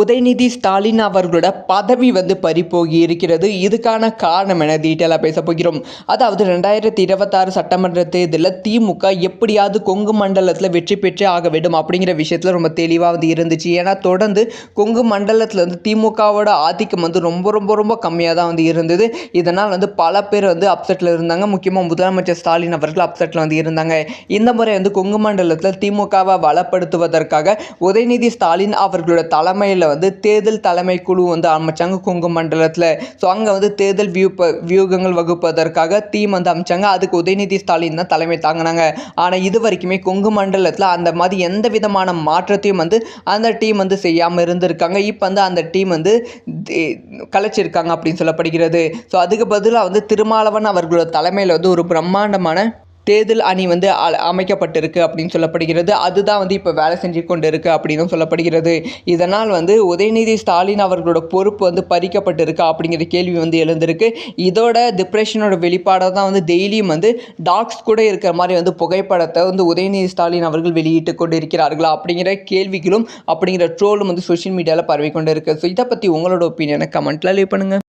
உதயநிதி ஸ்டாலின் அவர்களோட பதவி பறிபோகி இருக்கிறது. இதுக்கான காரணம் என டீட்டெயிலாக பேச போகிறோம். அதாவது 2026 சட்டமன்ற தேர்தலில் திமுக எப்படியாவது கொங்கு மண்டலத்தில் வெற்றி பெற்றே ஆக வேண்டும் அப்படிங்கிற விஷயத்தில் ரொம்ப தெளிவாக இருந்துச்சு. ஏன்னா தொடர்ந்து கொங்கு மண்டலத்தில் திமுகவோட ஆதிக்கம் ரொம்ப ரொம்ப ரொம்ப கம்மியாக தான் இருந்தது. இதனால் பல பேர் அப்செட்டில் இருந்தாங்க. முக்கியமாக முதலமைச்சர் ஸ்டாலின் அவர்கள் அப்செட்டில் இருந்தாங்க. இந்த முறை கொங்கு மண்டலத்தில் திமுகவை வளப்படுத்துவதற்காக உதயநிதி ஸ்டாலின் அவர்களோட தலைமையில் தேர்தல் தலைமை குழு அமைச்சாங்க கொங்கு மண்டலத்தில். ஸோ அங்கே தேர்தல் வியூகங்கள் வகுப்பதற்காக டீம் அமைச்சாங்க. அதுக்கு உதயநிதி ஸ்டாலின் தான் தலைமை தாங்கினாங்க. ஆனால் இது வரைக்குமே கொங்கு மண்டலத்தில் அந்த மாதிரி எந்த விதமான மாற்றத்தையும் அந்த டீம் செய்யாமல் இருந்திருக்காங்க. இப்போ அந்த டீம் கலைச்சிருக்காங்க அப்படின்னு சொல்லப்படுகிறது. ஸோ அதுக்கு பதிலாக திருமாவளவன் அவர்களோட தலைமையில் ஒரு பிரம்மாண்டமான தேர்தல் அணி அமைக்கப்பட்டிருக்கு அப்படின்னு சொல்லப்படுகிறது. அதுதான் இப்போ வேலை செஞ்சு கொண்டு இருக்கு அப்படின்னு சொல்லப்படுகிறது. இதனால் உதயநிதி ஸ்டாலின் அவர்களோட பொறுப்பு பறிக்கப்பட்டிருக்கு அப்படிங்கிற கேள்வி எழுந்திருக்கு. இதோட டிப்ரெஷனோட வெளிப்பாடாக தான் டெய்லியும் டாக்ஸ் கூட இருக்கிற மாதிரி புகைப்படத்தை உதயநிதி ஸ்டாலின் அவர்கள் வெளியிட்டு கொண்டு இருக்கிறார்களா அப்படிங்கிற கேள்விகளும் அப்படிங்கிற ட்ரோலும் சோஷியல் மீடியாவில் பரவி கொண்டு இருக்கு. ஸோ இதை பற்றி உங்களோட ஒப்பீனியனை கமெண்ட்ல லீவ் பண்ணுங்க.